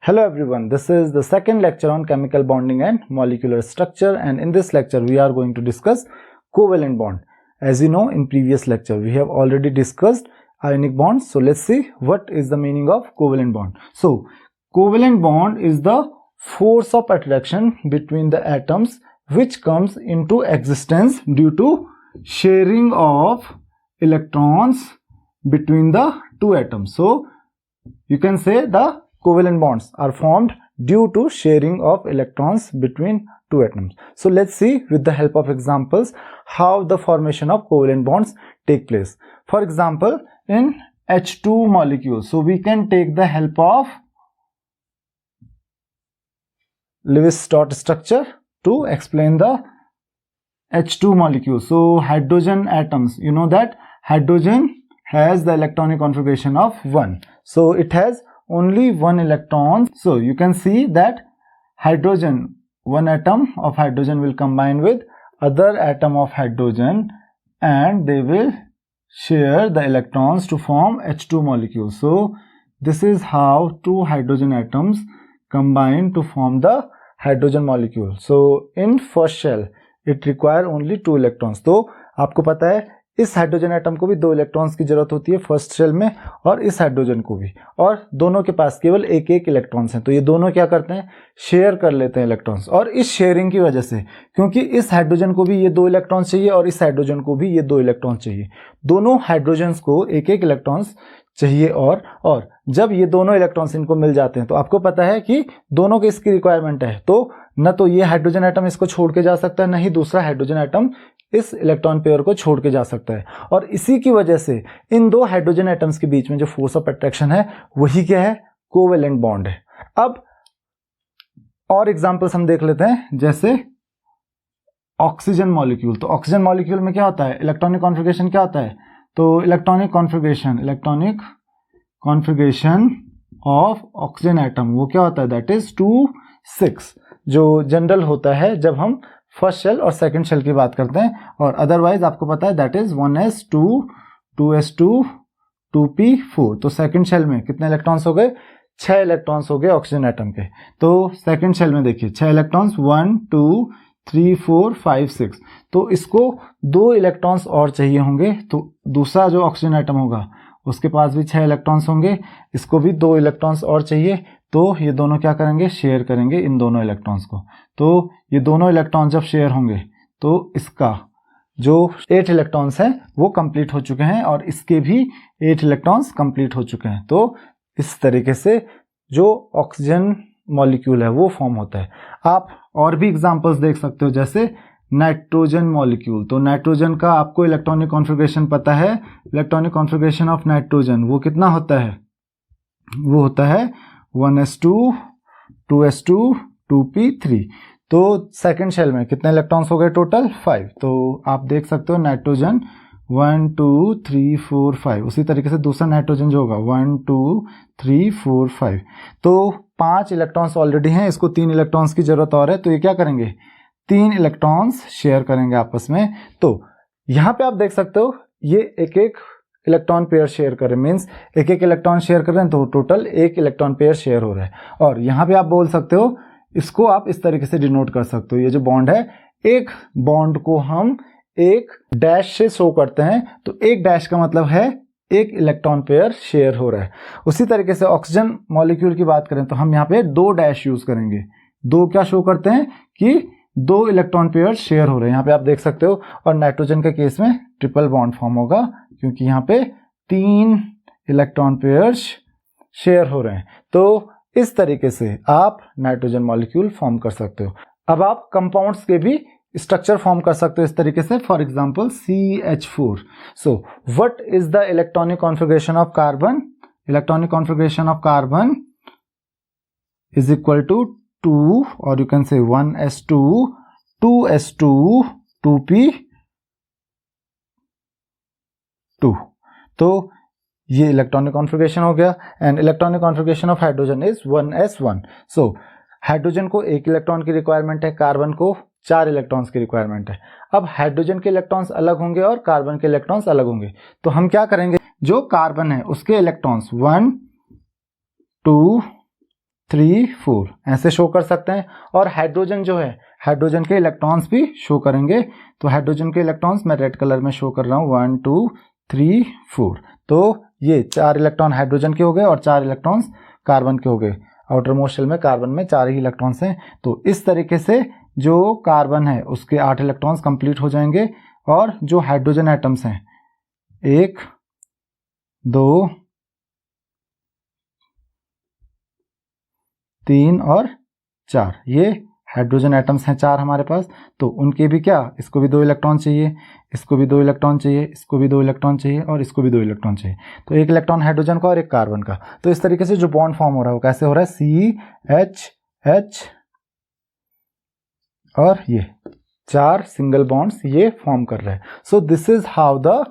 Hello everyone, this is the second lecture on chemical bonding and molecular structure, and in this lecture we are going to discuss covalent bond. As you know, in previous lecture we have already discussed ionic bonds. So let's see what is the meaning of covalent bond. So covalent bond is the force of attraction between the atoms which comes into existence due to sharing of electrons between the two atoms. So you can say the covalent bonds are formed due to sharing of electrons between two atoms. So let's see with the help of examples how the formation of covalent bonds take place. For example, in H2 molecule, so we can take the help of Lewis dot structure to explain the H2 molecule. So hydrogen atoms, you know that hydrogen has the electronic configuration of 1. So it has only one electron. So you can see that hydrogen, one atom of hydrogen will combine with other atom of hydrogen and they will share the electrons to form H2 molecule. So this is how two hydrogen atoms combine to form the hydrogen molecule. So in first shell it require only 2 electrons. तो आपको पता है इस hydrogen atom को भी 2 electrons की जरूरत होती है फर्स्ट शेल में, और इस हाइड्रोजन को भी, और दोनों के पास केवल एक एक इलेक्ट्रॉन्स हैं. तो ये दोनों क्या करते हैं, शेयर कर लेते हैं इलेक्ट्रॉन्स. और इस शेयरिंग की वजह से, क्योंकि इस हाइड्रोजन को भी ये 2 इलेक्ट्रॉन्स चाहिए और इस हाइड्रोजन को भी ये 2 इलेक्ट्रॉन्स चाहिए, दोनों हाइड्रोजन्स को एक एक इलेक्ट्रॉन्स चाहिए. और जब ये दोनों इलेक्ट्रॉन्स इनको मिल जाते हैं तो आपको पता है कि दोनों के इसकी रिक्वायरमेंट है, तो न तो ये हाइड्रोजन एटम इसको छोड़ के जा सकता है, न ही दूसरा हाइड्रोजन एटम इस इलेक्ट्रॉन पेयर को छोड़ के जा सकता है. और इसी की वजह से इन दो हाइड्रोजन एटम्स के बीच में जो फोर्स ऑफ अट्रैक्शन है वही क्या है, कोवेलेंट बॉन्ड है. अब और एग्जांपल्स हम देख लेते हैं, जैसे ऑक्सीजन मॉलिक्यूल. तो ऑक्सीजन मॉलिक्यूल में क्या होता है, इलेक्ट्रॉनिक कॉन्फ़िगरेशन क्या होता है, तो electronic configuration of oxygen atom वो क्या होता है, दैट इज 2,6, जो जनरल होता है जब हम फर्स्ट शेल और सेकंड शेल की बात करते हैं. और अदरवाइज आपको पता है that is 1s2 2s2 2p4. तो सेकंड शेल में कितने इलेक्ट्रॉन्स हो गए, 6 इलेक्ट्रॉन्स हो गए ऑक्सीजन एटम के. तो सेकंड शेल में देखिए 6 इलेक्ट्रॉन्स, 1 2 3 4 5 6. तो इसको 2 इलेक्ट्रॉन्स और चाहिए होंगे. तो दूसरा जो ऑक्सीजन एटम होगा उसके पास भी 6 इलेक्ट्रॉन्स होंगे, इसको भी 2 इलेक्ट्रॉन्स और चाहिए. तो ये दोनों क्या करेंगे, शेयर करेंगे इन दोनों इलेक्ट्रॉन्स को. तो ये दोनों इलेक्ट्रॉन जब शेयर होंगे तो इसका जो 8 इलेक्ट्रॉन्स हैं वो कंप्लीट हो चुके हैं और इसके भी 8 इलेक्ट्रॉन्स कंप्लीट हो चुके हैं. तो इस तरीके से जो ऑक्सीजन मॉलिक्यूल है वो फॉर्म होता है. आप और भी एग्जांपल्स देख सकते हो, जैसे नाइट्रोजन मॉलिक्यूल. तो नाइट्रोजन का आपको इलेक्ट्रॉनिक कॉन्फ़िगरेशन पता है. इलेक्ट्रॉनिक कॉन्फ़िगरेशन ऑफ नाइट्रोजन वो कितना होता है, वो होता है 1s2 2s2 2p3. तो सेकंड शेल में कितने इलेक्ट्रॉन्स हो गए, टोटल 5. तो आप देख सकते हो नाइट्रोजन 1 2 3 4 5. उसी तरीके से दूसरा नाइट्रोजन जो होगा 1 2 3 4 5. तो 5 इलेक्ट्रॉन्स ऑलरेडी हैं, इसको 3 इलेक्ट्रॉन्स की जरूरत और है. तो ये क्या करेंगे, 3 इलेक्ट्रॉन्स शेयर करेंगे आपस में. तो यहाँ पे आप देख सकते हो ये एक एक इलेक्ट्रॉन पेयर शेयर कर रहे हैं, मीन्स एक एक इलेक्ट्रॉन शेयर कर रहे हैं, तो टोटल 1 इलेक्ट्रॉन पेयर शेयर हो रहा है. और यहाँ पे आप बोल सकते हो, इसको आप इस तरीके से डिनोट कर सकते हो, ये जो बॉन्ड है, एक बॉन्ड को हम एक डैश से शो करते हैं. तो एक डैश का मतलब है 1 इलेक्ट्रॉन पेयर शेयर हो रहा है. उसी तरीके से ऑक्सीजन मॉलिक्यूल की बात करें तो हम यहाँ पे 2 डैश यूज करेंगे. 2 क्या शो करते हैं कि 2 इलेक्ट्रॉन पेयर शेयर हो रहे हैं, यहाँ पे आप देख सकते हो. और नाइट्रोजन के केस में ट्रिपल बॉन्ड फॉर्म होगा क्योंकि यहाँ पे 3 इलेक्ट्रॉन पेयर्स शेयर हो रहे हैं. तो इस तरीके से आप नाइट्रोजन मॉलिक्यूल फॉर्म कर सकते हो. अब आप कंपाउंड्स के भी स्ट्रक्चर फॉर्म कर सकते हो इस तरीके से. For example CH4. So what is the electronic configuration of carbon, electronic configuration of carbon is equal to 2, और you can say 1s2 2s2 2p2. तो ये इलेक्ट्रॉनिक कॉन्फ़िगरेशन हो गया. And electronic configuration of hydrogen is 1s1. So hydrogen को 1 electron की requirement है, carbon को 4 electrons की रिक्वायरमेंट है. अब हाइड्रोजन के इलेक्ट्रॉन्स अलग होंगे और कार्बन के इलेक्ट्रॉन्स अलग होंगे. तो हम क्या करेंगे, जो कार्बन है उसके इलेक्ट्रॉन्स 1 2 3 4 ऐसे शो कर सकते हैं। और हाइड्रोजन जो है, हाइड्रोजन के इलेक्ट्रॉन्स भी शो करेंगे। तो हाइड्रोजन के इलेक्ट्रॉन्स मैं रेड कलर में शो कर रहा हूँ 1 2 3 4। तो ये 4 इलेक्ट्रॉन हाइड्रोजन के हो गए और 4 इलेक्ट्रॉन्स कार्बन के हो गए। आउटर मोस्ट शेल में कार्बन में 4 ही इलेक्ट्रॉन्स हैं। तो इस तरीके से जो कार्बन है उसके 8 इलेक्ट्रॉन्स कंप्लीट हो जाएंगे और जो हाइड्रोजन एटम्स हैं 1 2 3 और 4, ये हाइड्रोजन एटम्स हैं 4 हमारे पास। तो उनके भी क्या, इसको भी 2 इलेक्ट्रॉन चाहिए, इसको भी 2 इलेक्ट्रॉन चाहिए, इसको भी 2 इलेक्ट्रॉन चाहिए और इसको भी 2 इलेक्ट्रॉन चाहिए। तो 1 इलेक्ट्रॉन हाइड्रोजन का और 1 कार्बन का। तो इस तरीके से जो बॉन्ड फॉर्म हो रहा है वो कैसे हो रहा है, CH और ये 4 सिंगल बॉन्ड्स ये फॉर्म कर रहे हैं। So this is how the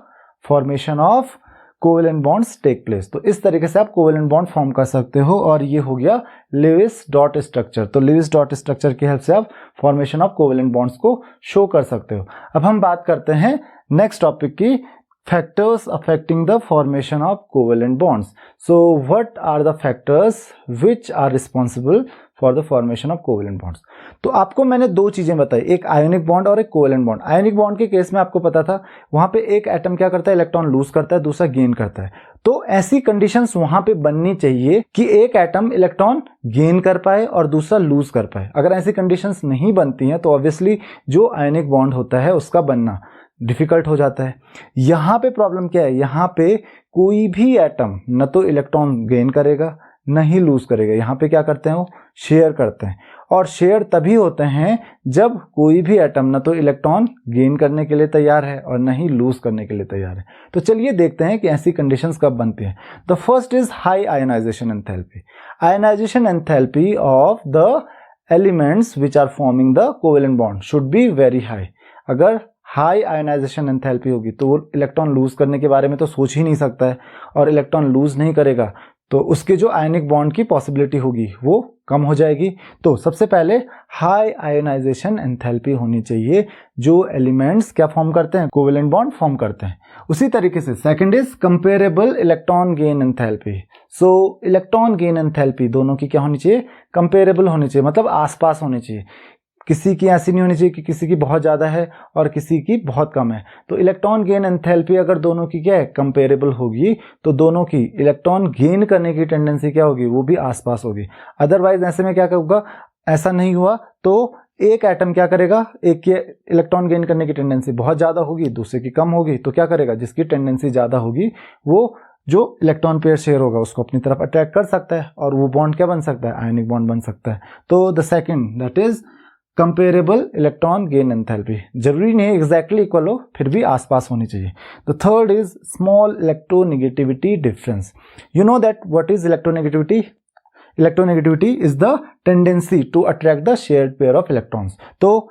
formation of covalent bonds take place. तो इस तरीके से आप कोवेलेंट बॉन्ड फॉर्म कर सकते हो। और ये हो गया लेविस डॉट स्ट्रक्चर। तो लेविस डॉट स्ट्रक्चर की हेल्प से आप फॉर्मेशन ऑफ कोवेलेंट बॉन्ड्स को शो कर सकते हो। अब हम बात करते हैं नेक्स्ट टॉपिक की, factors affecting the formation of covalent bonds. So what are the factors which are responsible for the formation of covalent bonds? तो आपको मैंने 2 चीजें बताई, एक आयोनिक बॉन्ड और एक कोवेलेंट बॉन्ड। आयोनिक बॉन्ड के केस में आपको पता था वहां पे एक एटम क्या करता है, इलेक्ट्रॉन लूज करता है, दूसरा गेन करता है। तो ऐसी कंडीशंस वहां पे बननी चाहिए कि एक एटम इलेक्ट्रॉन गेन कर पाए और दूसरा लूज कर पाए। अगर ऐसी कंडीशंस नहीं बनती हैं तो ऑब्वियसली जो आयोनिक बॉन्ड होता है उसका बनना डिफिकल्ट हो जाता है। यहां पे प्रॉब्लम क्या है, यहां पे कोई भी एटम न तो इलेक्ट्रॉन गेन करेगा न ही लूज करेगा। यहां पे क्या करते हैं, वो शेयर करते हैं। और शेयर तभी होते हैं जब कोई भी एटम न तो इलेक्ट्रॉन गेन करने के लिए तैयार है और न ही लूज करने के लिए तैयार है। तो चलिए देखते हैं कि ऐसी कंडीशंस कब बनती हैं। The first is high ionization enthalpy. Ionization enthalpy of the elements which are forming the covalent bond should be very high. अगर हाई आयोनाइजेशन एंथैल्पी होगी तो वो इलेक्ट्रॉन लूज करने के बारे में तो सोच ही नहीं सकता है, और इलेक्ट्रॉन लूज नहीं करेगा तो उसके जो आयनिक बॉन्ड की पॉसिबिलिटी होगी वो कम हो जाएगी। तो सबसे पहले हाई आयोनाइजेशन एंथैल्पी होनी चाहिए जो एलिमेंट्स क्या फॉर्म करते हैं, कोवेलेंट बॉन्ड फॉर्म करते हैं। उसी तरीके से second is comparable electron gain enthalpy. So electron gain enthalpy दोनों की क्या होनी चाहिए, कंपेरेबल होनी चाहिए, मतलब आसपास होनी चाहिए। किसी की ऐसी नहीं होनी चाहिए कि किसी की बहुत ज़्यादा है और किसी की बहुत कम है। तो इलेक्ट्रॉन गेन एंथैल्पी अगर दोनों की क्या है, कंपेरेबल होगी, तो दोनों की इलेक्ट्रॉन गेन करने की टेंडेंसी क्या होगी, वो भी आसपास होगी। अदरवाइज ऐसे में क्या होगा, ऐसा नहीं हुआ तो एक एटम क्या करेगा, एक के इलेक्ट्रॉन गेन करने की टेंडेंसी बहुत ज़्यादा होगी, दूसरे की कम होगी। तो क्या करेगा, जिसकी टेंडेंसी ज़्यादा होगी वो जो इलेक्ट्रॉन पेयर शेयर होगा उसको अपनी तरफ अट्रैक्ट कर सकता है और वो बॉन्ड क्या बन सकता है, आयनिक बॉन्ड बन सकता है। तो the second that is comparable electron gain enthalpy. जरूरी नहीं एग्जैक्टली इक्वल हो, फिर भी आसपास होनी चाहिए। The third is small electronegativity difference. You know that what is electronegativity? Electronegativity is the tendency to attract the shared pair of electrons. तो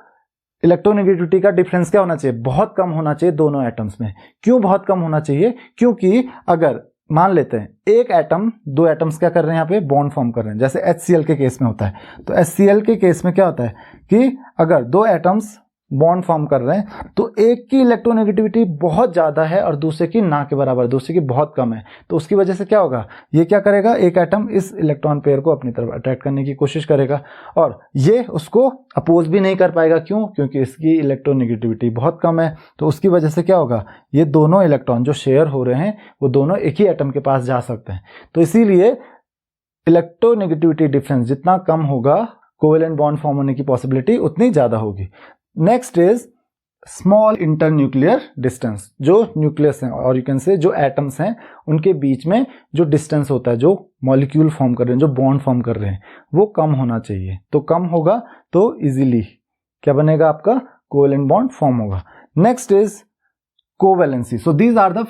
electronegativity का डिफरेंस क्या होना चाहिए, बहुत कम होना चाहिए दोनों एटम्स में। क्यों बहुत कम होना चाहिए, क्योंकि अगर मान लेते हैं एक एटम, 2 एटम्स क्या कर रहे हैं यहाँ पे, बॉन्ड फॉर्म कर रहे हैं, जैसे HCl के केस में होता है। तो HCl के केस में क्या होता है कि अगर 2 एटम्स बॉन्ड फॉर्म कर रहे हैं तो एक की इलेक्ट्रोनेगेटिविटी बहुत ज़्यादा है और दूसरे की ना के बराबर, दूसरे की बहुत कम है। तो उसकी वजह से क्या होगा, ये क्या करेगा, एक एटम इस इलेक्ट्रॉन पेयर को अपनी तरफ अट्रैक्ट करने की कोशिश करेगा और ये उसको अपोज भी नहीं कर पाएगा। क्यों? क्योंकि इसकी इलेक्ट्रोनेगेटिविटी बहुत कम है। तो उसकी वजह से क्या होगा, ये दोनों इलेक्ट्रॉन जो शेयर हो रहे हैं वो दोनों एक ही एटम के पास जा सकते हैं। तो इसीलिए इलेक्ट्रोनेगेटिविटी डिफरेंस जितना कम होगा, कोवेलेंट बॉन्ड फॉर्म होने की पॉसिबिलिटी उतनी ज़्यादा होगी। Next is small internuclear distance. जो न्यूक्लियस हैं और यू कैन से जो एटम्स हैं उनके बीच में जो डिस्टेंस होता है, जो मॉलिक्यूल फॉर्म कर रहे हैं, जो बॉन्ड फॉर्म कर रहे हैं, वो कम होना चाहिए। तो कम होगा तो इजीली क्या बनेगा, आपका कोवेलेंट बॉन्ड फॉर्म होगा। Next is covalency. So these are the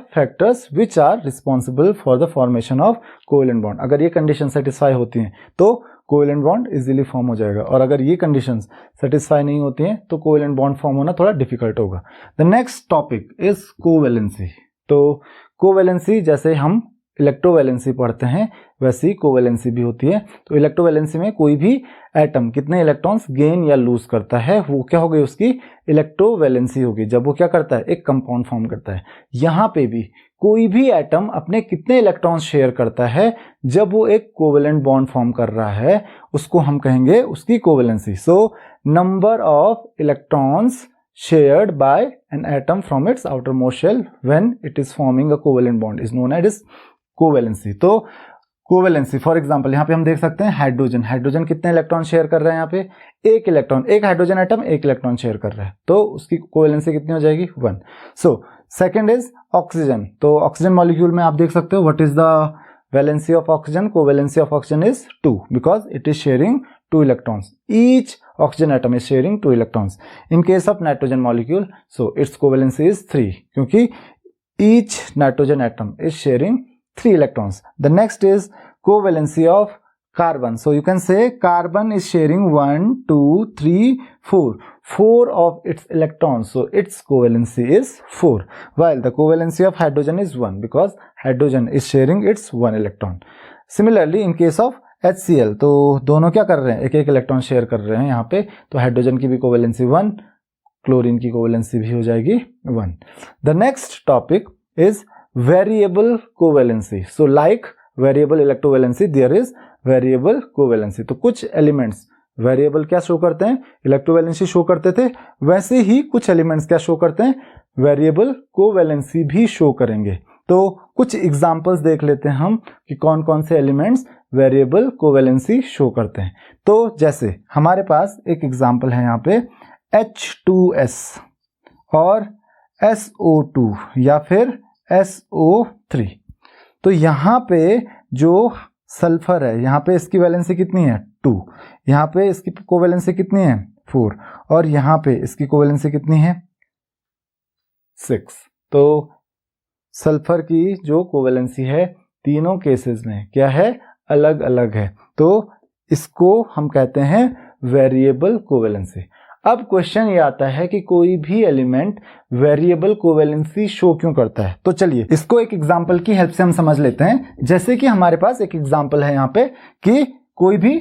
factors which are responsible for the formation of covalent bond. अगर ये कंडीशन सेटिस्फाई होती हैं तो कोवेलेंट बॉन्ड इजीली फॉर्म हो जाएगा, और अगर ये कंडीशंस सेटिस्फाई नहीं होती हैं तो कोवेलेंट बॉन्ड फॉर्म होना थोड़ा डिफिकल्ट होगा। The next topic is covalency. तो कोवैलेंसी, जैसे हम इलेक्ट्रोवैलेंसी पढ़ते हैं वैसी कोवैलेंसी भी होती है। तो इलेक्ट्रोवैलेंसी में कोई भी एटम कितने इलेक्ट्रॉन्स गेन या लूज करता है वो क्या हो गई, उसकी इलेक्ट्रोवैलेंसी होगी, जब वो क्या करता है, एक कंपाउंड फॉर्म करता है। यहाँ पे भी कोई भी एटम अपने कितने इलेक्ट्रॉन्स शेयर करता है जब वो एक कोवेलेंट बॉन्ड फॉर्म कर रहा है, उसको हम कहेंगे उसकी covalency. So number of electrons shared by an atom from its outermost shell when it is forming a covalent bond is known as covalency। तो कोवैलेंसी फॉर एग्जांपल यहाँ पे हम देख सकते हैं हाइड्रोजन कितने इलेक्ट्रॉन शेयर कर रहे हैं, यहाँ पे एक इलेक्ट्रॉन, एक हाइड्रोजन एटम एक इलेक्ट्रॉन शेयर कर रहा है, तो उसकी कोवैलेंसी कितनी हो जाएगी 1। So second is oxygen. तो ऑक्सीजन मॉलिक्यूल में आप देख सकते हो what is the valency of oxygen, covalency of oxygen is 2 because it is sharing 2 electrons. Each oxygen atom is sharing 2 electrons. In case of nitrogen molecule, so its covalency is 3 क्योंकि each nitrogen atom is sharing 3 electrons. The next is covalency of carbon. So you can say carbon is sharing 1, 2, 3, 4 of its electrons. So its covalency is 4. While the covalency of hydrogen is 1 because hydrogen is sharing its 1 electron. Similarly, in case of HCl, तो दोनों क्या कर रहे हैं, एक एक electron share कर रहे हैं यहाँ पे, तो हाइड्रोजन की भी कोवैलेंसी 1, क्लोरीन की कोवैलेंसी भी हो जाएगी 1। The next topic is variable covalency. So like variable electrovalency there is variable covalency. तो कुछ एलिमेंट्स वेरिएबल क्या शो करते हैं, इलेक्ट्रोवैलेंसी शो करते थे, वैसे ही कुछ एलिमेंट्स क्या शो करते हैं, वेरिएबल कोवैलेंसी भी शो करेंगे। तो कुछ एग्जांपल्स देख लेते हैं हम कि कौन कौन से एलिमेंट्स वेरिएबल कोवैलेंसी शो करते हैं। तो जैसे हमारे पास एक एग्जांपल है यहाँ पे H2S और SO2 या फिर SO3। तो यहाँ पे जो सल्फर है, यहाँ पे इसकी वैलेंसी कितनी है 2, यहाँ पे इसकी कोवैलेंसी कितनी है 4 और यहाँ पे इसकी कोवैलेंसी कितनी है 6। तो सल्फर की जो कोवैलेंसी है तीनों केसेस में क्या है, अलग अलग है। तो इसको हम कहते हैं वेरिएबल कोवैलेंसी। अब क्वेश्चन ये आता है कि कोई भी एलिमेंट वेरिएबल कोवैलेंसी शो क्यों करता है। तो चलिए इसको एक एग्जांपल की हेल्प से हम समझ लेते हैं। जैसे कि हमारे पास एक एग्जांपल है यहाँ पे कि कोई भी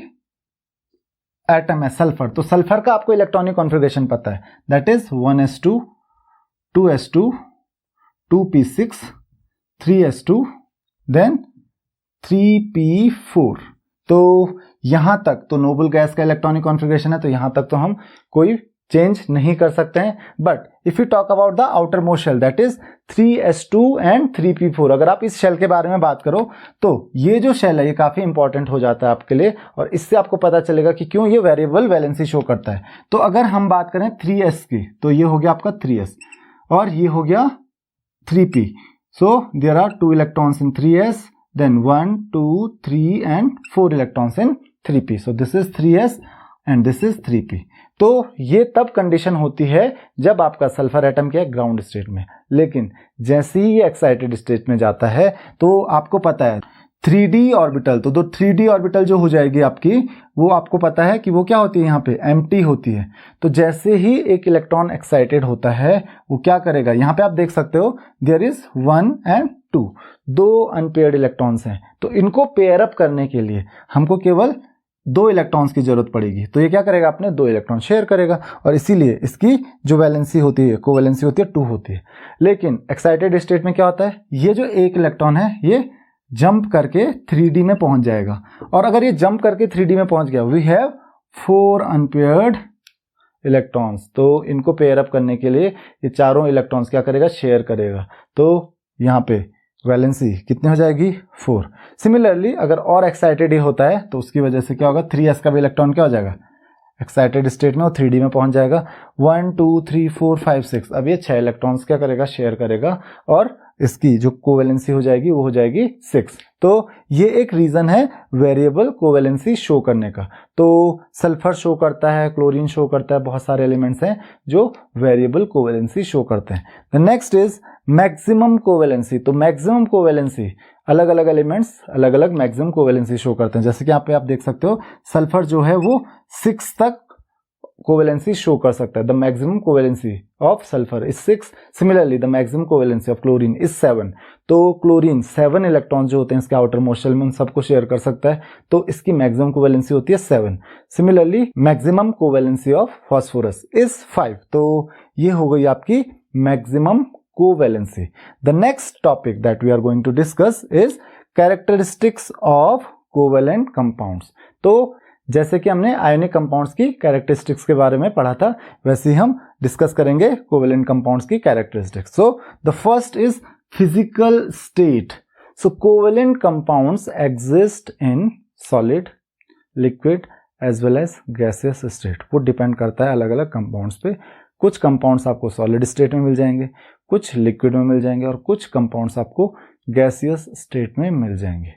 एटम है सल्फर, तो सल्फर का आपको इलेक्ट्रॉनिक कॉन्फ़िगरेशन पता है, that is 1s2 2s2 2p6 3s2 then 3p4। तो यहां तक तो नोबल गैस का इलेक्ट्रॉनिक कॉन्फ़िगरेशन है, तो यहां तक तो हम कोई चेंज नहीं कर सकते हैं। But if you talk about the outermost shell that is 3s2 and 3p4, अगर आप इस शेल के बारे में बात करो तो ये जो शेल है ये काफी इंपॉर्टेंट हो जाता है आपके लिए, और इससे आपको पता चलेगा कि क्यों ये वेरिएबल वैलेंसी शो करता है। तो अगर हम बात करें 3s की, तो ये हो गया आपका 3s और ये हो गया 3p। So there are 2 electrons in 3s, then 1 2 3 and 4 electrons in 3p. So this is 3s and this is 3p. तो ये तब कंडीशन होती है जब आपका सल्फर एटम क्या है ग्राउंड स्टेट में, लेकिन जैसे ही ये एक्साइटेड स्टेट में जाता है तो आपको पता है 3d ऑर्बिटल, तो 3d ऑर्बिटल जो हो जाएगी आपकी, वो आपको पता है कि वो क्या होती है, यहाँ पे एम्प्टी होती है। तो जैसे ही एक इलेक्ट्रॉन एक्साइटेड होता है वो क्या करेगा, यहाँ पे आप देख सकते हो there is 1 and 2, 2 unpaired electrons हैं। तो इनको पेयर अप करने के लिए हमको केवल 2 इलेक्ट्रॉन्स की जरूरत पड़ेगी। तो ये क्या करेगा, अपने 2 इलेक्ट्रॉन शेयर करेगा, और इसीलिए इसकी जो वैलेंसी होती है, कोवैलेंसी होती है 2 होती है। लेकिन एक्साइटेड स्टेट में क्या होता है, ये जो एक इलेक्ट्रॉन है ये जंप करके 3d में पहुंच जाएगा, और अगर ये जंप करके 3d में पहुंच गया, वी हैव 4 अनपेयर्ड इलेक्ट्रॉन्स। तो इनको पेयर अप करने के लिए ये चारों इलेक्ट्रॉन्स क्या करेगा, शेयर करेगा। तो यहाँ पे वैलेंसी कितनी हो जाएगी 4। सिमिलरली अगर और एक्साइटेड ही होता है तो उसकी वजह से क्या होगा, 3s का भी इलेक्ट्रॉन क्या हो जाएगा, एक्साइटेड स्टेट में वो 3d में पहुंच जाएगा। 1 2 3 4 5 6, अब ये 6 इलेक्ट्रॉन्स क्या करेगा, शेयर करेगा, और इसकी जो कोवैलेंसी हो जाएगी वो हो जाएगी 6। तो ये एक रीजन है वेरिएबल कोवैलेंसी शो करने का। तो सल्फर शो करता है, क्लोरीन शो करता है, बहुत सारे एलिमेंट्स हैं जो वेरिएबल कोवैलेंसी शो करते हैं। The next is maximum covalency. तो मैक्सिमम कोवैलेंसी, अलग अलग एलिमेंट्स अलग अलग मैक्सिमम कोवैलेंसी शो करते हैं। जैसे कि यहाँ पे आप देख सकते हो सल्फर जो है वो 6 तक कोवेलेंसी शो कर सकता है। The maximum covalency of sulphur is 6, similarly the maximum covalency of chlorine is 7। तो क्लोरीन 7 इलेक्ट्रॉन जो होते हैं इसके आउटर मोस्ट शेल में, उन सबको शेयर कर सकता है, तो इसकी मैक्सिमम कोवेलेंसी होती है 7। Similarly maximum covalency of phosphorus is 5। तो ये हो गई आपकी maximum covalency. The next topic that we are going to discuss is characteristics of covalent compounds. तो जैसे कि हमने आयोनिक कंपाउंड्स की कैरेक्टरिस्टिक्स के बारे में पढ़ा था, वैसे ही हम डिस्कस करेंगे कोवेलेंट कंपाउंड्स की characteristics. So the first is physical state. So covalent compounds exist in solid, liquid as well as gaseous state. वो डिपेंड करता है अलग अलग कंपाउंड्स पे। कुछ कंपाउंड्स आपको सॉलिड स्टेट में मिल जाएंगे, कुछ लिक्विड में मिल जाएंगे, और कुछ कंपाउंड्स आपको गैसियस स्टेट में मिल जाएंगे।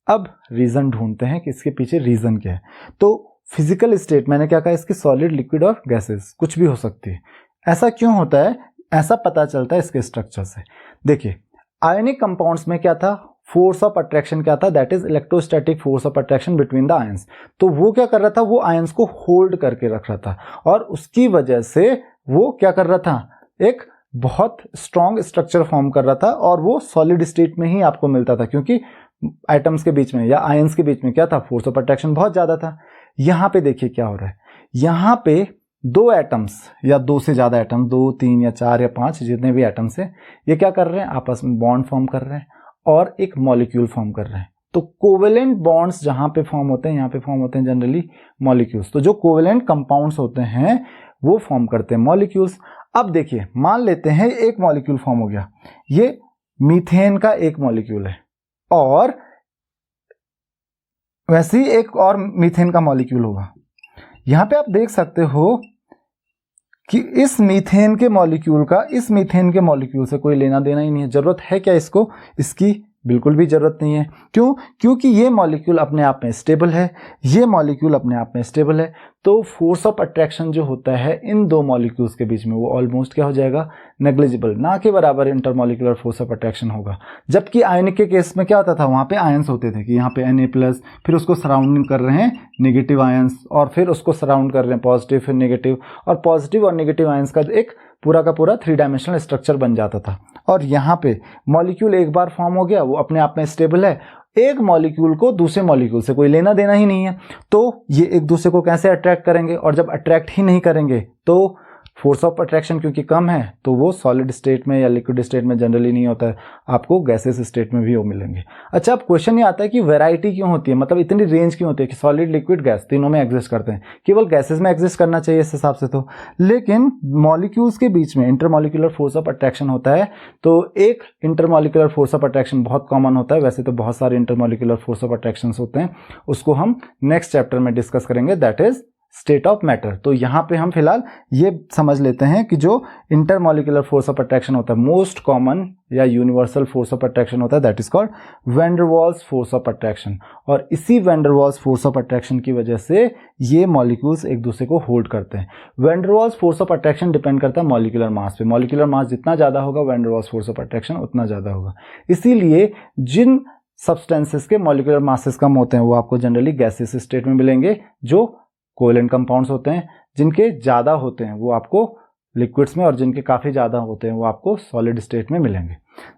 अब रीजन ढूंढते हैं कि इसके पीछे रीजन क्या है। तो फिजिकल स्टेट मैंने क्या कहा, इसकी सॉलिड, लिक्विड और गैसेस कुछ भी हो सकती है। ऐसा क्यों होता है, ऐसा पता चलता है इसके स्ट्रक्चर से। देखिए आयोनिक कंपाउंड्स में क्या था, फोर्स ऑफ अट्रैक्शन क्या था, that is electrostatic force of attraction between the ions. तो वो क्या कर रहा था, वो आयंस को होल्ड करके रख रहा था, और उसकी वजह से वो क्या कर रहा था, एक बहुत स्ट्रॉन्ग स्ट्रक्चर फॉर्म कर रहा था, और वो सॉलिड स्टेट में ही आपको मिलता था, क्योंकि एटम्स के बीच में या आयंस के बीच में क्या था, फोर्स ऑफ अट्रैक्शन बहुत ज्यादा था। यहां पे देखिए क्या हो रहा है, यहां पे दो एटम्स या दो से ज्यादा एटम, 2, 3 या 4 या 5 जितने भी एटम्स हैं, ये क्या कर रहे हैं, आपस में बॉन्ड फॉर्म कर रहे हैं और एक मॉलिक्यूल फॉर्म कर रहे हैं। तो कोवेलेंट बॉन्ड्स जहां पे फॉर्म होते हैं, यहां पे फॉर्म होते हैं जनरली मॉलिक्यूल्स। तो जो कोवेलेंट कंपाउंड्स होते हैं वो फॉर्म करते हैं मॉलिक्यूल्स। अब देखिए मान लेते हैं एक मॉलिक्यूल फॉर्म हो गया, ये मीथेन का एक मॉलिक्यूल है, और वैसे ही एक और मीथेन का मॉलिक्यूल होगा। यहां पे आप देख सकते हो कि इस मीथेन के मॉलिक्यूल का इस मीथेन के मॉलिक्यूल से कोई लेना देना ही नहीं है। जरूरत है क्या इसको, इसकी बिल्कुल भी जरूरत नहीं है। क्यों, क्योंकि ये मॉलिक्यूल अपने आप में स्टेबल है, ये मॉलिक्यूल अपने आप में स्टेबल है। तो फोर्स ऑफ अट्रैक्शन जो होता है इन दो मॉलिक्यूल्स के बीच में, वो ऑलमोस्ट क्या हो जाएगा, नेग्लिजिबल, ना के बराबर इंटरमॉलिक्यूलर फोर्स ऑफ अट्रैक्शन होगा। जबकि आयनिक के केस में क्या होता था, वहां पे आयंस होते थे कि यहाँ पे Na+, फिर उसको सराउंडिंग कर रहे हैं नेगेटिव आयंस, और फिर उसको सराउंड कर रहे हैं पॉजिटिव, फिर नेगेटिव, और पॉजिटिव और नेगेटिव आयंस का एक पूरा का पूरा 3 डायमेंशनल स्ट्रक्चर बन जाता था। और यहाँ पे मॉलिक्यूल एक बार फॉर्म हो गया, वो अपने आप में स्टेबल है, एक मॉलिक्यूल को दूसरे मॉलिक्यूल से कोई लेना देना ही नहीं है। तो ये एक दूसरे को कैसे अट्रैक्ट करेंगे, और जब अट्रैक्ट ही नहीं करेंगे तो फोर्स ऑफ अट्रैक्शन क्योंकि कम है, तो वो सॉलिड स्टेट में या लिक्विड स्टेट में जनरली नहीं होता है, आपको गैसेस स्टेट में भी वो मिलेंगे। अच्छा, अब क्वेश्चन ये आता है कि वैरायटी क्यों होती है, मतलब इतनी रेंज क्यों होती है कि सॉलिड, लिक्विड, गैस तीनों में एग्जिस्ट करते हैं, केवल गैसेस में एग्जिस्ट करना चाहिए इस हिसाब से तो। लेकिन मॉलिक्यूल्स के बीच में इंटरमॉलिक्यूलर फोर्स ऑफ अट्रैक्शन होता है, तो एक इंटरमॉलिक्यूलर फोर्स ऑफ अट्रैक्शन बहुत कॉमन होता है। वैसे तो बहुत सारे इंटरमॉलिक्यूलर फोर्स ऑफ अट्रैक्शन होते हैं, उसको हम नेक्स्ट चैप्टर में डिस्कस करेंगे, that is state of matter. तो यहां पे हम फिलहाल ये समझ लेते हैं कि जो इंटरमॉलिक्यूलर फोर्स ऑफ अट्रैक्शन होता है, मोस्ट कॉमन या यूनिवर्सल फोर्स ऑफ अट्रैक्शन होता है, that is called van der Waals force of attraction. और इसी van der Waals force of attraction की वजह से ये मॉलिक्यूल्स एक दूसरे को होल्ड करते हैं। Van der Waals force of attraction depend करता है मॉलिक्यूलर मास पे। मॉलिक्यूलर मास जितना ज्यादा होगा, van der Waals force of attraction उतना ज्यादा होगा। इसीलिए जिन सब्सटेंसेस के मॉलिक्यूलर मासेस कम होते हैं वो आपको जनरली गैसियस स्टेट में मिलेंगे, जो कोवेलेंट कंपाउंड्स होते हैं। जिनके ज्यादा होते हैं वो आपको लिक्विड्स में, और जिनके काफी ज्यादा होते हैं वो आपको सॉलिड स्टेट में मिलेंगे।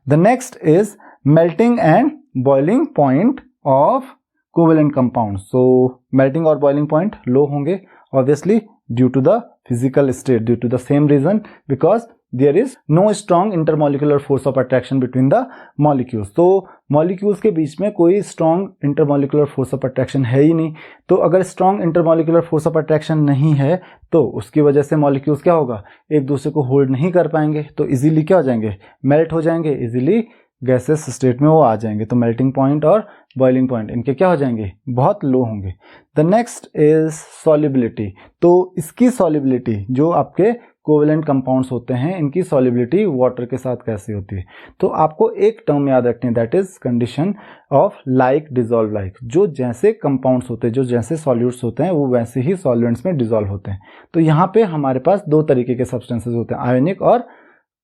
The next is melting and boiling point of covalent compound. So melting और बॉइलिंग पॉइंट लो होंगे obviously due to the physical state, due to the same reason, because there is no strong intermolecular force of attraction between the molecules। तो molecules के बीच में कोई strong intermolecular force of attraction है ही नहीं। तो अगर strong intermolecular force of attraction नहीं है तो उसकी वजह से मॉलिक्यूल्स क्या होगा, एक दूसरे को होल्ड नहीं कर पाएंगे, तो इजीली क्या हो जाएंगे, मेल्ट हो जाएंगे, इजीली गैसेस स्टेट में वो आ जाएंगे। तो मेल्टिंग पॉइंट और बॉइलिंग पॉइंट इनके क्या हो जाएंगे, बहुत लो होंगे। The next is solubility. तो इसकी सॉल्युबिलिटी, जो आपके कोवेलेंट कंपाउंड्स होते हैं, इनकी सॉल्युबिलिटी वाटर के साथ कैसे होती है, तो आपको एक टर्म याद रखनी है, that is condition of like dissolve like. जो जैसे कंपाउंड्स होते हैं, जो जैसे सॉल्यूट्स होते हैं, वो वैसे ही सॉल्वेंट्स में डिजॉल्व होते हैं। तो यहाँ पे हमारे पास दो तरीके के सब्सटेंसेस होते हैं, आयोनिक और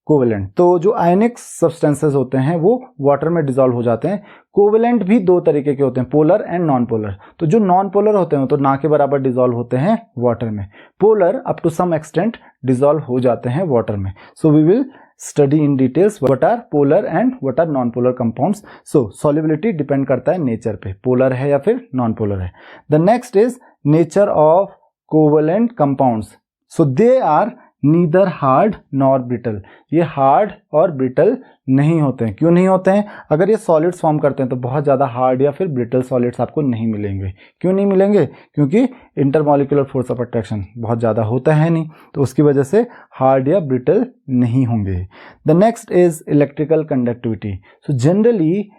कोवेलेंट। तो जो आयनिक सब्सटेंसेस होते हैं वो वाटर में डिसॉल्व हो जाते हैं। कोवेलेंट भी दो तरीके के होते हैं, पोलर एंड नॉन पोलर। तो जो नॉन पोलर होते हैं तो ना के बराबर डिसॉल्व होते हैं वाटर में। Polar up to some extent dissolve हो जाते हैं वाटर में। So we will study in details what are polar and what are non polar compounds. So solubility depend करता है नेचर पे, पोलर है या फिर नॉन पोलर है। The next is nature of covalent compounds. So they are neither hard nor brittle. ये hard और brittle नहीं होते हैं। क्यों नहीं होते हैं? अगर ये सॉलिड्स फॉर्म करते हैं तो बहुत ज़्यादा हार्ड या फिर ब्रिटल सॉलिड्स आपको नहीं मिलेंगे। क्यों नहीं मिलेंगे? क्योंकि इंटरमॉलिक्यूलर फोर्स ऑफ अट्रैक्शन बहुत ज़्यादा होता है नहीं, तो उसकी वजह से हार्ड या ब्रिटल नहीं होंगे। The next is electrical conductivity. So generally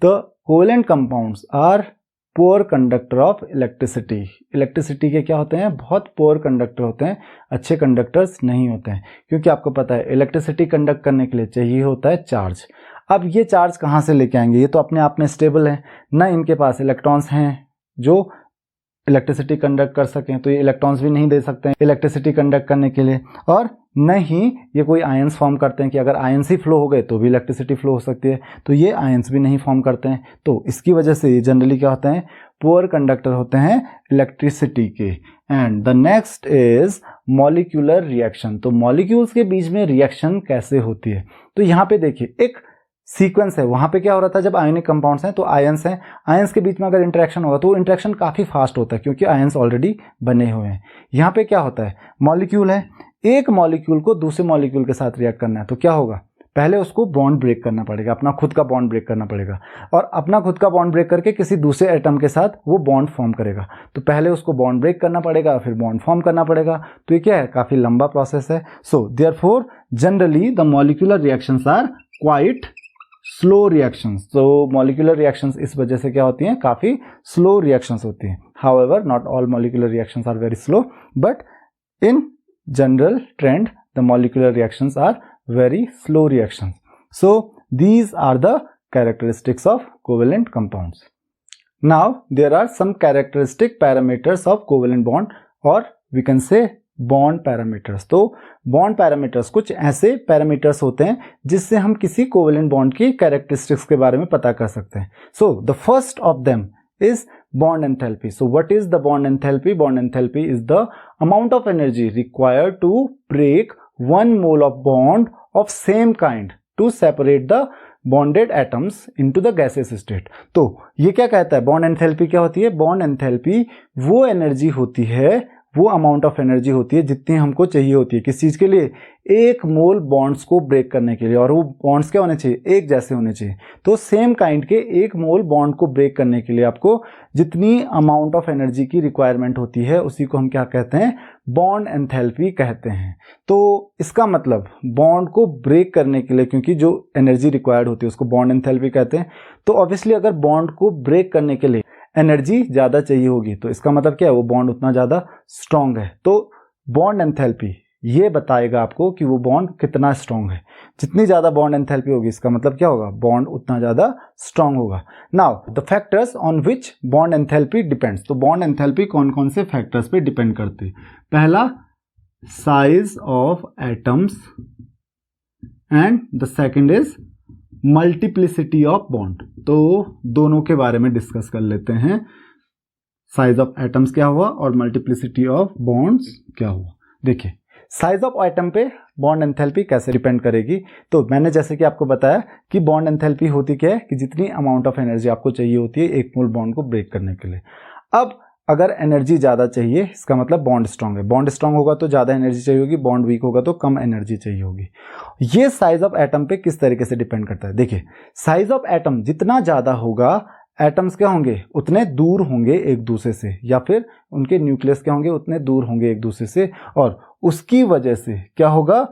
the covalent compounds are poor conductor of electricity. Electricity के क्या होते हैं? बहुत पोअर कंडक्टर होते हैं, अच्छे कंडक्टर्स नहीं होते हैं। क्योंकि आपको पता है इलेक्ट्रिसिटी कंडक्ट करने के लिए चाहिए होता है चार्ज। अब ये चार्ज कहाँ से लेके आएंगे? ये तो अपने आप में स्टेबल है ना, इनके पास इलेक्ट्रॉन्स हैं जो इलेक्ट्रिसिटी कंडक्ट कर सकें, तो ये इलेक्ट्रॉन्स भी नहीं दे सकते हैं इलेक्ट्रिसिटी कंडक्ट करने के लिए। और न ही ये कोई आयंस फॉर्म करते हैं कि अगर आयंस ही फ्लो हो गए तो भी इलेक्ट्रिसिटी फ्लो हो सकती है, तो ये आयंस भी नहीं फॉर्म करते हैं। तो इसकी वजह से ये जनरली क्या होते हैं? पुअर कंडक्टर होते हैं इलेक्ट्रिसिटी के। And the next is molecular reaction. तो मॉलिक्यूल्स के बीच में रिएक्शन कैसे होती है? तो यहाँ पे देखिए एक सीक्वेंस है। वहां पे क्या हो रहा था? जब आयनिक कंपाउंड्स हैं तो आयंस हैं, आयंस के बीच में अगर इंटरेक्शन होगा तो वो इंटरेक्शन काफी फास्ट होता है क्योंकि आयंस ऑलरेडी बने हुए हैं। यहाँ पे क्या होता है? मॉलिक्यूल है, एक मॉलिक्यूल को दूसरे मॉलिक्यूल के साथ रिएक्ट करना है तो क्या होगा? पहले उसको बॉन्ड ब्रेक करना पड़ेगा, अपना खुद का बॉन्ड ब्रेक करना पड़ेगा, और अपना खुद का बॉन्ड ब्रेक करके किसी दूसरे एटम के साथ वो बॉन्ड फॉर्म करेगा। तो पहले उसको बॉन्ड ब्रेक करना पड़ेगा, फिर बॉन्ड फॉर्म करना पड़ेगा। तो ये क्या है? काफी लंबा प्रोसेस है। So therefore generally the molecular reactions are quite slow reactions. तो मॉलिक्यूलर रिएक्शंस इस वजह से क्या होती हैं? काफी स्लो रिएक्शंस होती हैं। However not all molecular reactions are very slow, but in general trend the molecular reactions are very slow reactions. So these are the characteristics of covalent compounds. Now there are some characteristic parameters of covalent bond, or we can say bond parameters. तो bond parameters कुछ ऐसे parameters होते हैं जिससे हम किसी covalent bond की characteristics के बारे में पता कर सकते हैं. So the first of them is bond enthalpy. So what is the bond enthalpy? Bond enthalpy is the amount of energy required to break 1 mole of bond of same kind to separate the bonded atoms into the gaseous state. तो ये क्या कहता है? Bond enthalpy क्या होती है? Bond enthalpy वो energy होती है, वो अमाउंट ऑफ एनर्जी होती है जितनी हमको चाहिए होती है किस चीज के लिए? एक मोल बॉन्ड्स को ब्रेक करने के लिए। और वो बॉन्ड्स क्या होने चाहिए? एक जैसे होने चाहिए। तो सेम काइंड के एक मोल बॉन्ड को ब्रेक करने के लिए आपको जितनी अमाउंट ऑफ एनर्जी की रिक्वायरमेंट होती है उसी को हम क्या कहते हैं? बॉन्ड एंथैल्पी कहते हैं। तो इसका मतलब बॉन्ड को ब्रेक करने के लिए क्योंकि जो एनर्जी रिक्वायर्ड होती है उसको बॉन्ड एंथैल्पी कहते हैं। तो ऑब्वियसली अगर बॉन्ड को ब्रेक करने के लिए एनर्जी ज्यादा चाहिए होगी तो इसका मतलब क्या है? वो बॉन्ड उतना ज्यादा स्ट्रांग है। तो बॉन्ड एंथैल्पी ये बताएगा आपको कि वो बॉन्ड कितना स्ट्रांग है। जितनी ज्यादा बॉन्ड एंथैल्पी होगी इसका मतलब क्या होगा? बॉन्ड उतना ज्यादा स्ट्रांग होगा। Now the factors on which bond enthalpy depends. तो बॉन्ड एंथैल्पी कौन कौन से फैक्टर्स पे डिपेंड करती है? पहला size of atoms and the second is multiplicity of bond. तो दोनों के बारे में डिस्कस कर लेते हैं। साइज ऑफ एटम्स क्या हुआ और मल्टीप्लिसिटी ऑफ बॉन्ड्स क्या हुआ। देखिए साइज ऑफ एटम पे बॉन्ड एंथैल्पी कैसे डिपेंड करेगी। तो मैंने जैसे कि आपको बताया कि बॉन्ड एंथैल्पी होती क्या है कि जितनी अमाउंट ऑफ एनर्जी आपको चाहिए होती है एक मोल बॉन्ड को ब्रेक करने के लिए। अब अगर एनर्जी ज्यादा चाहिए इसका मतलब बॉन्ड स्ट्रांग है। बॉन्ड स्ट्रांग होगा तो ज्यादा एनर्जी चाहिए होगी, बॉन्ड वीक होगा तो कम एनर्जी चाहिए होगी। ये साइज ऑफ एटम पे किस तरीके से डिपेंड करता है? देखिए साइज ऑफ एटम जितना ज्यादा होगा एटम्स क्या होंगे? उतने दूर होंगे एक दूसरे से, या फिर उनके न्यूक्लियस क्या होंगे? उतने दूर होंगे एक दूसरे से। और उसकी वजह से क्या होगा?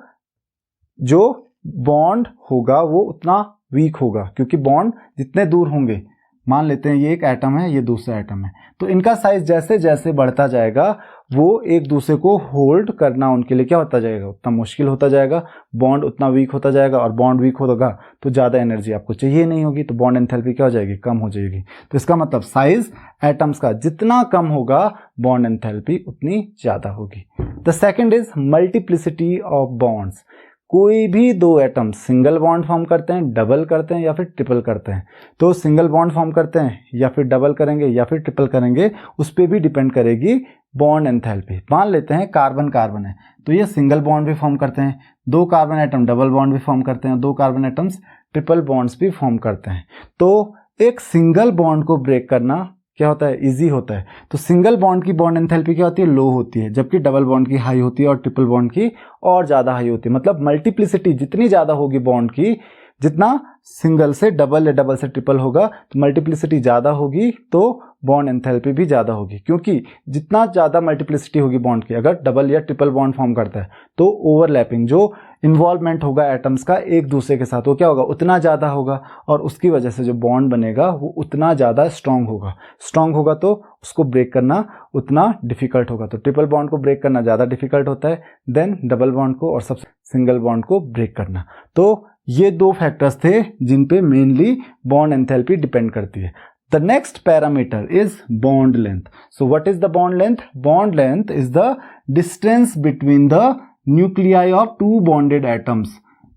जो बॉन्ड होगा वो उतना वीक होगा क्योंकि बॉन्ड जितने दूर होंगे, मान लेते हैं ये एक एटम है, ये दूसरा एटम है, तो इनका साइज जैसे जैसे बढ़ता जाएगा वो एक दूसरे को होल्ड करना उनके लिए क्या होता जाएगा? उतना मुश्किल होता जाएगा, बॉन्ड उतना वीक होता जाएगा। और बॉन्ड वीक होगा तो ज़्यादा एनर्जी आपको चाहिए नहीं होगी, तो बॉन्ड एंथैल्पी क्या हो जाएगी? कम हो जाएगी। तो इसका मतलब साइज एटम्स का जितना कम होगा बॉन्ड एंथैल्पी उतनी ज़्यादा होगी। The second is multiplicity of bonds. कोई भी दो एटम सिंगल बॉन्ड फॉर्म करते हैं, डबल करते हैं या फिर ट्रिपल करते हैं, तो सिंगल बॉन्ड फॉर्म करते हैं या फिर डबल करेंगे या फिर ट्रिपल करेंगे, उस पर भी डिपेंड करेगी बॉन्ड एंथैल्पी। मान लेते हैं कार्बन कार्बन है, तो ये सिंगल बॉन्ड भी फॉर्म करते हैं, दो कार्बन एटम डबल बॉन्ड भी फॉर्म करते हैं, दो कार्बन एटम्स ट्रिपल बॉन्ड्स भी फॉर्म करते हैं। तो एक सिंगल बॉन्ड को ब्रेक करना क्या होता है, इजी होता है। तो सिंगल बॉन्ड की बॉन्ड एंथैल्पी क्या होती है, लो होती है, जबकि डबल बॉन्ड की हाई होती है और ट्रिपल बॉन्ड की और ज़्यादा हाई होती है। मतलब मल्टीप्लिसिटी जितनी ज़्यादा होगी बॉन्ड की, जितना सिंगल से डबल या डबल से ट्रिपल होगा, तो मल्टीप्लिसिटी ज़्यादा होगी तो बॉन्ड एंथैल्पी भी ज़्यादा होगी, क्योंकि जितना ज़्यादा मल्टीप्लिसिटी होगी बॉन्ड की, अगर डबल या ट्रिपल बॉन्ड फॉर्म करता है तो ओवरलैपिंग जो इन्वॉल्वमेंट होगा एटम्स का एक दूसरे के साथ, वो क्या होगा, उतना ज़्यादा होगा, और उसकी वजह से जो बॉन्ड बनेगा वो उतना ज़्यादा स्ट्रांग होगा। स्ट्रांग होगा तो उसको ब्रेक करना उतना डिफिकल्ट होगा। तो ट्रिपल बॉन्ड को ब्रेक करना ज़्यादा डिफिकल्ट होता है देन डबल बॉन्ड को और सबसे सिंगल बॉन्ड को ब्रेक करना। तो ये दो फैक्टर्स थे जिन पे मेनली बॉन्ड एंथैल्पी डिपेंड करती है। The next parameter is bond length. So what is the bond length? Bond length is the distance between the nuclei of two bonded atoms.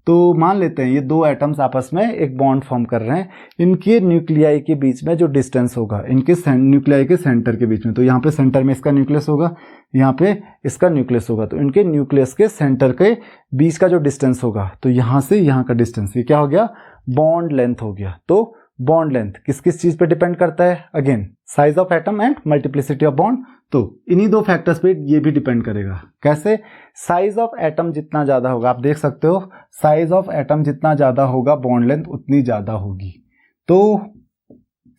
तो मान लेते हैं ये दो एटम्स आपस में एक बॉन्ड फॉर्म कर रहे हैं, इनके न्यूक्लियाई के बीच में जो डिस्टेंस होगा, इनके न्यूक्लियाई के सेंटर के बीच में, तो यहाँ पे सेंटर में इसका न्यूक्लियस होगा, यहाँ पे इसका न्यूक्लियस होगा, तो इनके न्यूक्लियस के सेंटर के बीच का जो डिस्टेंस होगा, तो यहाँ से यहाँ का डिस्टेंस, ये क्या हो गया, बॉन्ड लेंथ हो गया। तो बॉन्ड लेंथ किस किस चीज पे डिपेंड करता है, again size of atom and multiplicity of bond. तो इन्हीं दो फैक्टर्स पे ये भी डिपेंड करेगा। कैसे, साइज ऑफ एटम जितना ज्यादा होगा, आप देख सकते हो साइज ऑफ एटम जितना ज्यादा होगा बॉन्ड लेंथ उतनी ज्यादा होगी। तो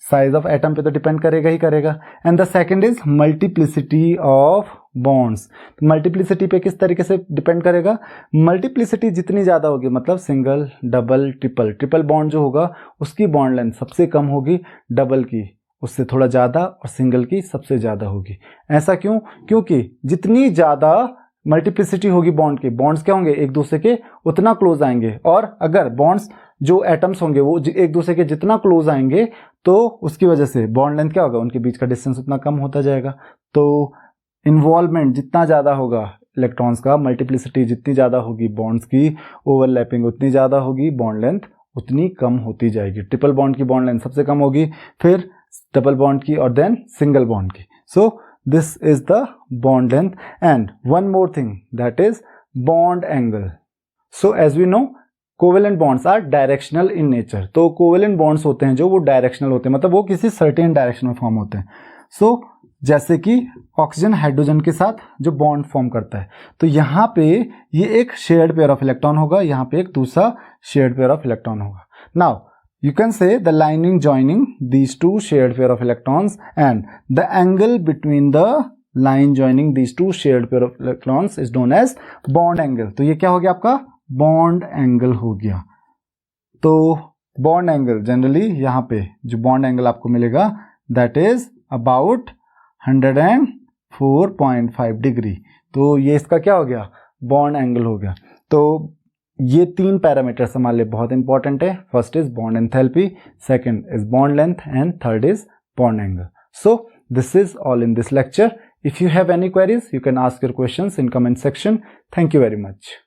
साइज ऑफ एटम पे तो डिपेंड करेगा ही करेगा। And the second is multiplicity of bonds. तो मल्टीप्लिसिटी पे किस तरीके से डिपेंड करेगा, मल्टीप्लिसिटी जितनी ज़्यादा होगी, मतलब single double triple, triple bond जो होगा उसकी बॉन्ड लेंथ सबसे कम होगी, डबल की उससे थोड़ा ज़्यादा और सिंगल की सबसे ज़्यादा होगी। ऐसा क्यों, क्योंकि जितनी ज़्यादा मल्टीप्लिसिटी होगी बॉन्ड की, बॉन्ड्स क्या होंगे एक दूसरे के उतना क्लोज आएंगे, और अगर बॉन्ड्स जो एटम्स होंगे वो एक दूसरे के जितना क्लोज आएंगे तो उसकी वजह से बॉन्ड लेंथ क्या होगा, उनके बीच का डिस्टेंस उतना कम होता जाएगा। तो इन्वॉल्वमेंट जितना ज़्यादा होगा इलेक्ट्रॉन्स का, मल्टीप्लिसिटी जितनी ज़्यादा होगी बॉन्ड्स की, ओवरलैपिंग उतनी ज़्यादा होगी, बॉन्ड लेंथ उतनी कम होती जाएगी। ट्रिपल बॉन्ड की बॉन्ड लेंथ सबसे कम होगी, फिर डबल बॉन्ड की और देन सिंगल बॉन्ड की। So this is the bond length. And one more thing, that is bond angle. So as we know covalent bonds are directional in nature. तो covalent bonds होते हैं जो वो directional होते हैं, मतलब वो किसी सर्टेन डायरेक्शन में फॉर्म होते हैं। सो जैसे कि ऑक्सीजन हाइड्रोजन के साथ जो बॉन्ड फॉर्म करता है, तो यहाँ पे ये एक शेयर्ड पेयर ऑफ इलेक्ट्रॉन होगा, यहाँ पे एक दूसरा शेयर्ड पेयर ऑफ इलेक्ट्रॉन होगा। Now you can say the lining joining these two shared pair of electrons and the angle between the line joining these two shared pair of electrons is known as bond angle. तो ये क्या हो गया आपका, bond angle हो गया। तो bond angle generally यहाँ पे जो बॉन्ड एंगल आपको मिलेगा दैट इज अबाउट 104.5 डिग्री। तो ये इसका क्या हो गया, बॉन्ड एंगल हो गया। तो ये तीन पैरामीटर्स हमारे लिए बहुत इंपॉर्टेंट है। First is bond enthalpy, second is bond length and third is bond angle. So this is all in this lecture. If you have any queries, you can ask your questions in comment section. Thank you very much.